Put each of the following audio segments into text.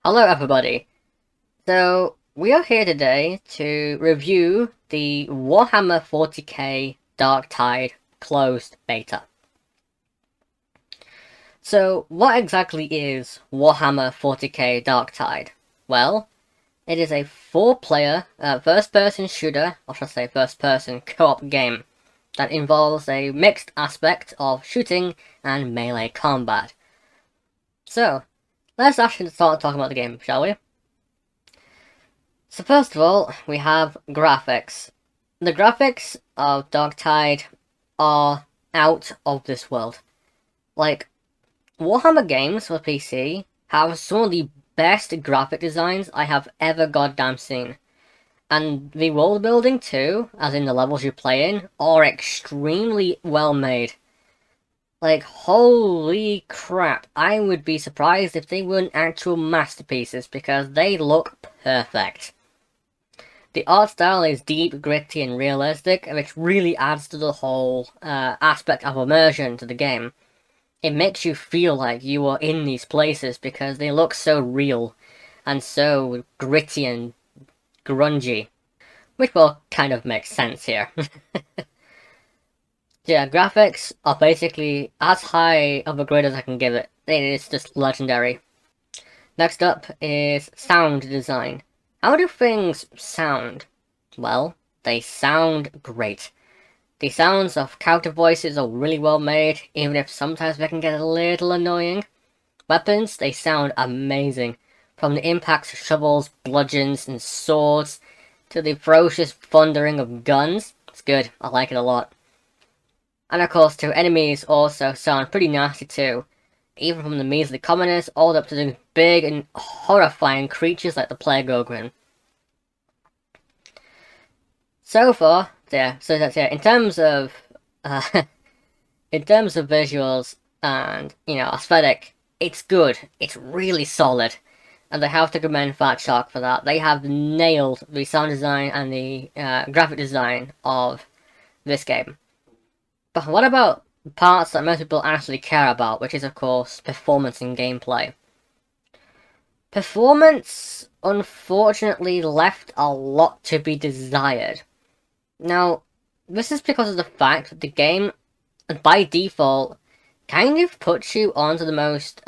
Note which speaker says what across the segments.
Speaker 1: Hello everybody. So we are here today to review the Warhammer 40k Darktide closed beta. So what exactly is Warhammer 40k Darktide? Well, it is a 4-player first-person shooter, or should I say first-person co-op game that involves a mixed aspect of shooting and melee combat. So, let's actually start talking about the game, shall we? So first of all, we have graphics. The graphics of Darktide are out of this world. Like, Warhammer games for PC have some of the best graphic designs I have ever goddamn seen. And the world building too, as in the levels you play in, are extremely well made. Like, holy crap, I would be surprised if they weren't actual masterpieces because they look perfect. The art style is deep, gritty, and realistic, which really adds to the whole aspect of immersion to the game. It makes you feel like you are in these places because they look so real and so gritty and grungy, which will kind of make sense here. Yeah, graphics are basically as high of a grade as I can give it. It is just legendary. Next up is sound design. How do things sound? Well, they sound great. The sounds of counter voices are really well made, even if sometimes they can get a little annoying. Weapons, they sound amazing. From the impacts of shovels, bludgeons, and swords, to the ferocious thundering of guns. It's good, I like it a lot. And of course, too, enemies also sound pretty nasty too. Even from the measly commoners, all up to the big and horrifying creatures like the Plague Ogre. So far, yeah, so that's it. In terms of visuals and, aesthetic, it's good. It's really solid. And I have to commend Fatshark for that. They have nailed the sound design and the graphic design of this game. But what about parts that most people actually care about, which is, of course, performance and gameplay? Performance, unfortunately, left a lot to be desired. Now, this is because of the fact that the game, by default, kind of puts you onto the most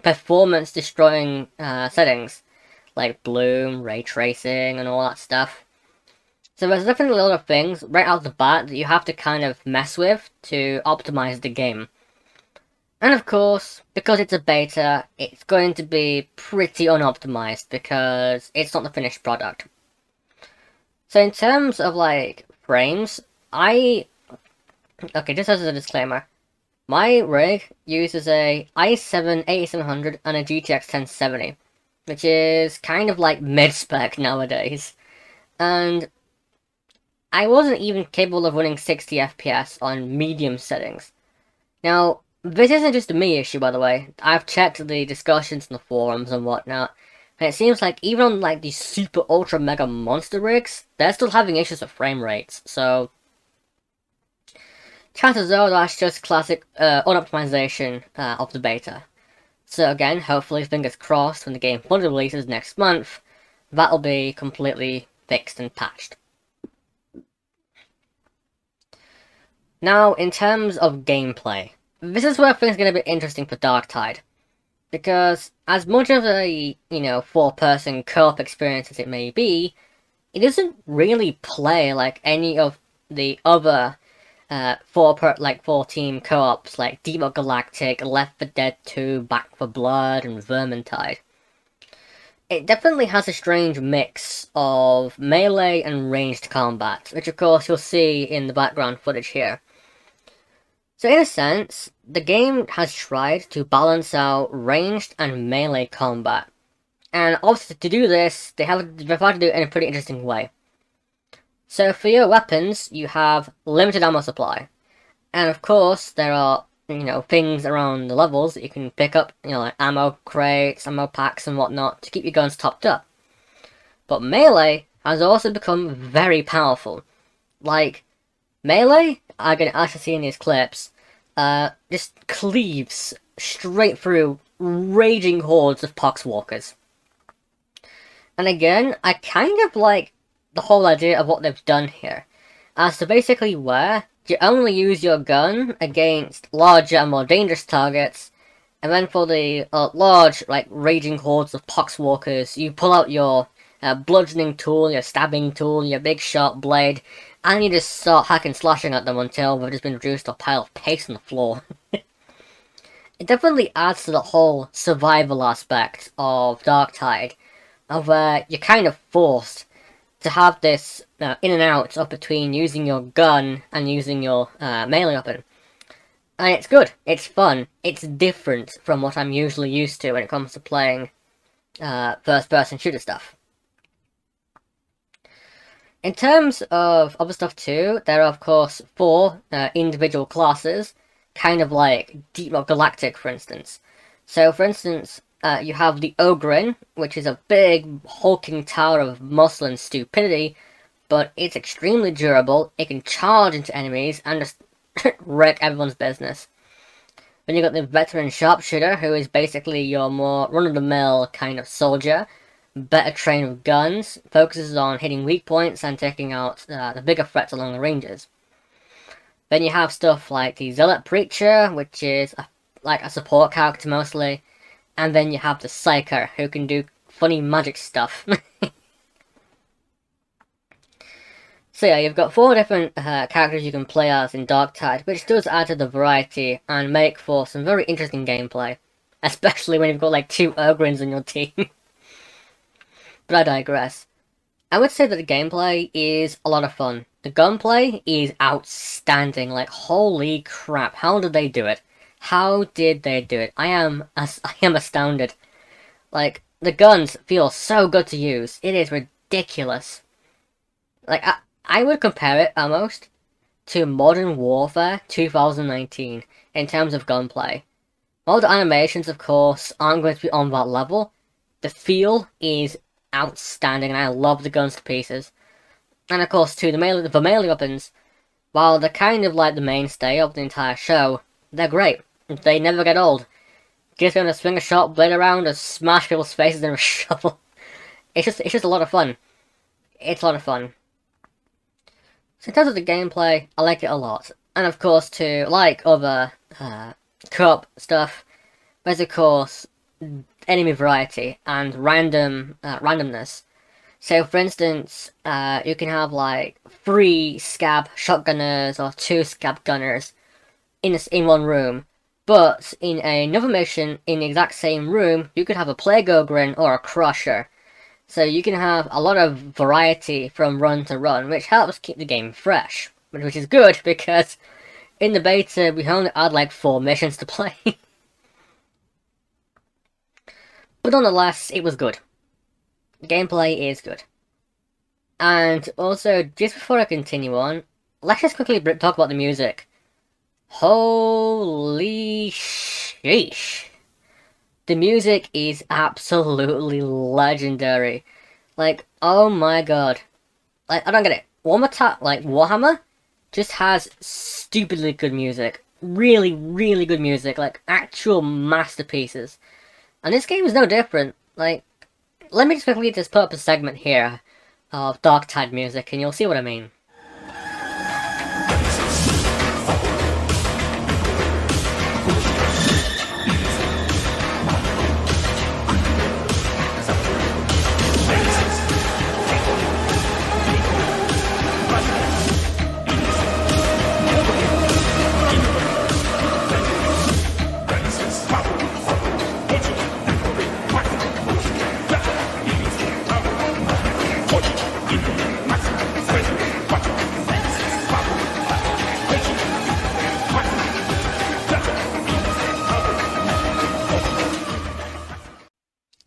Speaker 1: performance-destroying settings, like bloom, ray tracing, and all that stuff. So there's definitely a lot of things right out the bat that you have to kind of mess with to optimize the game. And of course, because it's a beta, it's going to be pretty unoptimized because it's not the finished product. So in terms of, like, frames, okay, just as a disclaimer, my rig uses a i7 8700 and a GTX 1070, which is kind of like mid-spec nowadays. And I wasn't even capable of running 60 FPS on medium settings. Now, this isn't just a me issue, by the way. I've checked the discussions in the forums and whatnot, and it seems like even on like these super ultra mega monster rigs, they're still having issues with frame rates, so chances are that's just classic unoptimization of the beta. So again, hopefully, fingers crossed, when the game fully releases next month, that'll be completely fixed and patched. Now, in terms of gameplay, this is where things are going to be interesting for Darktide. Because, as much of a, 4-person co-op experience as it may be, it doesn't really play like any of the other 4-team co-ops like Deep Galactic, Left 4 Dead 2, Back 4 Blood, and Vermintide. It definitely has a strange mix of melee and ranged combat, which of course you'll see in the background footage here. So in a sense, the game has tried to balance out ranged and melee combat. And obviously to do this, they've had to do it in a pretty interesting way. So for your weapons, you have limited ammo supply. And of course, there are, things around the levels that you can pick up, like ammo crates, ammo packs and whatnot, to keep your guns topped up. But melee has also become very powerful. Like, melee, I can actually see in these clips, just cleaves straight through raging hordes of poxwalkers. And again, I kind of like the whole idea of what they've done here. As to basically where you only use your gun against larger and more dangerous targets, and then for the large, like, raging hordes of poxwalkers, you pull out your bludgeoning tool, your stabbing tool, your big sharp blade, and you just start hacking slashing at them until they've just been reduced to a pile of paste on the floor. It definitely adds to the whole survival aspect of Darktide, of where you're kind of forced to have this in and out of between using your gun and using your melee weapon. And it's good, it's fun, it's different from what I'm usually used to when it comes to playing first-person shooter stuff. In terms of other stuff too, there are of course 4 individual classes, kind of like Deep Rock Galactic, for instance. So, for instance, you have the Ogrin, which is a big, hulking tower of muscle and stupidity, but it's extremely durable, it can charge into enemies, and just wreck everyone's business. Then you got the Veteran Sharpshooter, who is basically your more run-of-the-mill kind of soldier, better trained with guns, focuses on hitting weak points and taking out the bigger threats along the ranges. Then you have stuff like the Zealot Preacher, which is like a support character mostly, and then you have the Psyker, who can do funny magic stuff. So yeah, you've got 4 different characters you can play as in Darktide, which does add to the variety and make for some very interesting gameplay. Especially when you've got like 2 Ogrins on your team. But I digress. I would say that the gameplay is a lot of fun. The gunplay is outstanding, like holy crap, how did they do it? How did they do it? I am astounded. Like, the guns feel so good to use, it is ridiculous. Like, I would compare it, almost, to Modern Warfare 2019, in terms of gunplay. While the animations, of course, aren't going to be on that level, the feel is outstanding, and I love the guns to pieces. And of course, too, the melee weapons, while they're kind of like the mainstay of the entire show, they're great. They never get old. Just going to swing a sharp blade around and smash people's faces in a shovel. It's just a lot of fun. It's a lot of fun. So in terms of the gameplay, I like it a lot. And of course, too, like other co-op stuff, there's of course enemy variety and randomness. So for instance, you can have like 3 scab shotgunners or 2 scab gunners in one room. But in another mission in the exact same room, you could have a Plague Ogrin or a Crusher. So you can have a lot of variety from run to run, which helps keep the game fresh. Which is good, because in the beta, we only had like 4 missions to play. But nonetheless, it was good. The gameplay is good. And also, just before I continue on, let's just quickly talk about the music. Holy sheesh. The music is absolutely legendary. Like, oh my god. Like, I don't get it. Warhammer just has stupidly good music. Really, really good music. Like, actual masterpieces. And this game is no different. Like, let me just quickly just put up a segment here of Darktide music, and you'll see what I mean.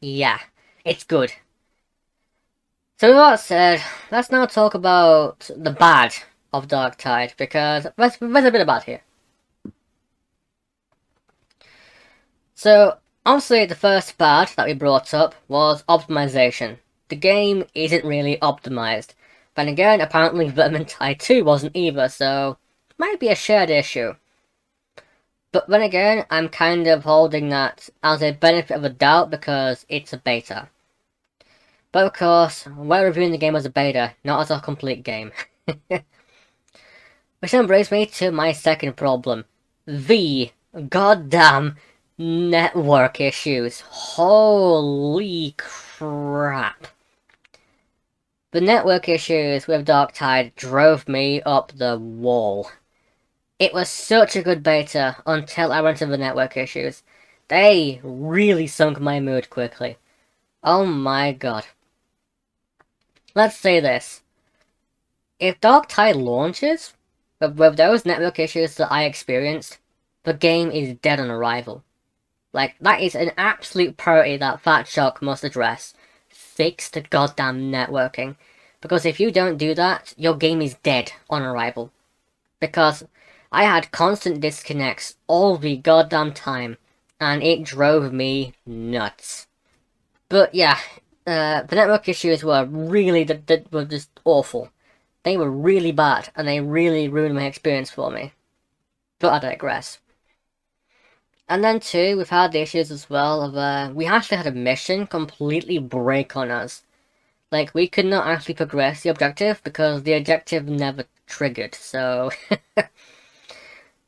Speaker 1: Yeah, it's good. So with that said, let's now talk about the bad of Darktide, because there's a bit of bad here. So, obviously the first bad that we brought up was optimization. The game isn't really optimized. Then again, apparently Vermintide 2 wasn't either, so it might be a shared issue. But then again, I'm kind of holding that as a benefit of a doubt because it's a beta. But of course, we're reviewing the game as a beta, not as a complete game. Which then brings me to my second problem. The goddamn network issues. Holy crap. The network issues with Darktide drove me up the wall. It was such a good beta until I went into the network issues. They really sunk my mood quickly. Oh my god. Let's say this. If Darktide launches, with those network issues that I experienced, the game is dead on arrival. Like, that is an absolute priority that Fatshark must address. Fix the goddamn networking. Because if you don't do that, your game is dead on arrival. Because I had constant disconnects all the goddamn time, and it drove me nuts. But yeah, the network issues were really, were just awful. They were really bad, and they really ruined my experience for me. But I digress. And then too, we've had the issues as well of, we actually had a mission completely break on us. Like, we could not actually progress the objective because the objective never triggered, so...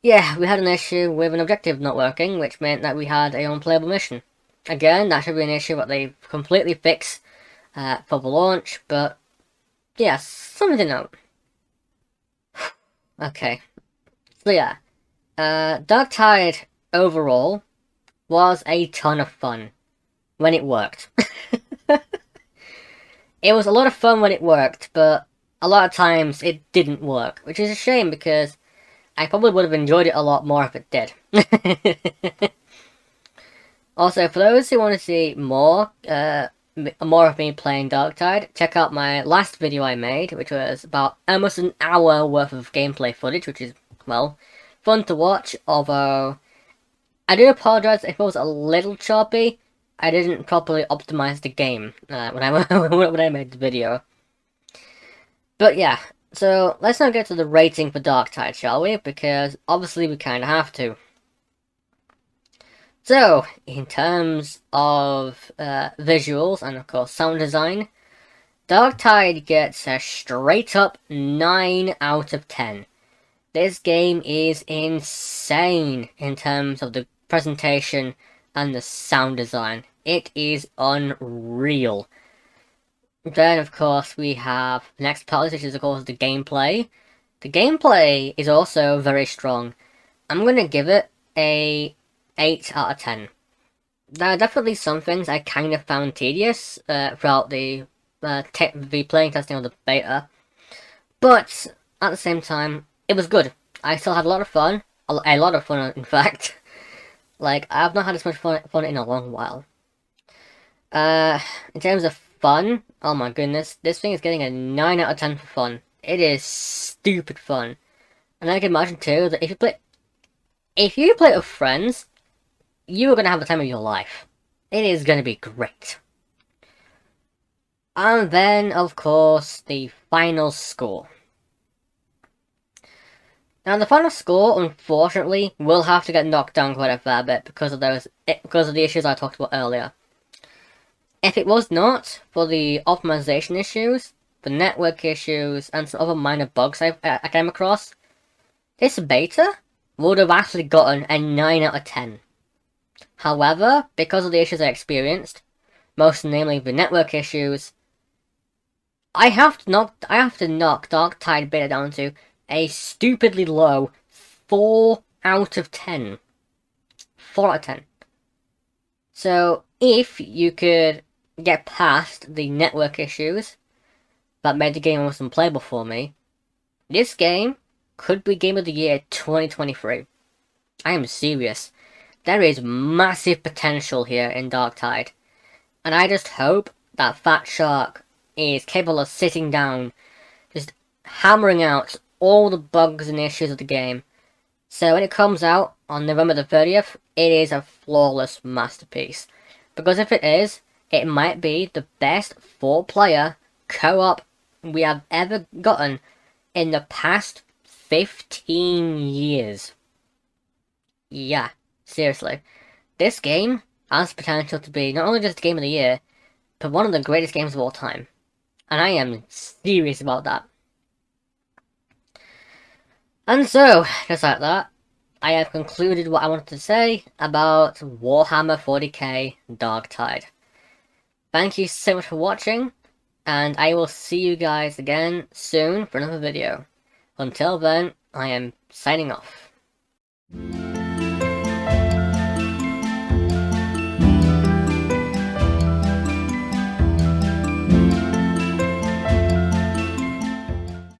Speaker 1: yeah, we had an issue with an objective not working, which meant that we had a unplayable mission. Again, that should be an issue that they completely fix for the launch, but... yeah, something to note. Okay. So yeah. Darktide, overall, was a ton of fun. When it worked. It was a lot of fun when it worked, but a lot of times it didn't work. Which is a shame, because I probably would have enjoyed it a lot more if it did. Also, for those who want to see more of me playing Darktide, check out my last video I made, which was about almost an hour worth of gameplay footage, which is, well, fun to watch, although I do apologise if it was a little choppy. I didn't properly optimize the game when I made the video. But yeah, so let's now get to the rating for Darktide, shall we? Because obviously we kind of have to. So, in terms of visuals and of course sound design, Darktide gets a straight up 9 out of 10. This game is insane in terms of the presentation and the sound design. It is unreal. Then, of course, we have the next part, which is, of course, the gameplay. The gameplay is also very strong. I'm going to give it a 8 out of 10. There are definitely some things I kind of found tedious throughout the playing testing of the beta. But, at the same time, it was good. I still had a lot of fun. A lot of fun, in fact. Like, I've not had as much fun in a long while. In terms of fun, oh my goodness, this thing is getting a 9 out of 10 for fun. It is stupid fun. And I can imagine too that if you play it with friends, you are going to have the time of your life. It is going to be great. And then, of course, the final score. Now, the final score, unfortunately, will have to get knocked down quite a fair bit because of the issues I talked about earlier. If it was not for the optimization issues, the network issues, and some other minor bugs I came across, this beta would have actually gotten a 9 out of 10. However, because of the issues I experienced, most namely the network issues, I have to knock Darktide beta down to a stupidly low 4 out of 10. 4 out of 10. So, if you could get past the network issues that made the game almost unplayable for me, this game could be Game of the Year 2023. I am serious. There is massive potential here in Darktide. And I just hope that Fatshark is capable of sitting down, just hammering out all the bugs and issues of the game. So when it comes out on November the 30th, it is a flawless masterpiece. Because if it is, it might be the best 4-player co-op we have ever gotten in the past 15 years. Yeah, seriously. This game has potential to be not only just Game of the Year, but one of the greatest games of all time. And I am serious about that. And so, just like that, I have concluded what I wanted to say about Warhammer 40k Darktide. Thank you so much for watching, and I will see you guys again soon for another video. Until then, I am signing off.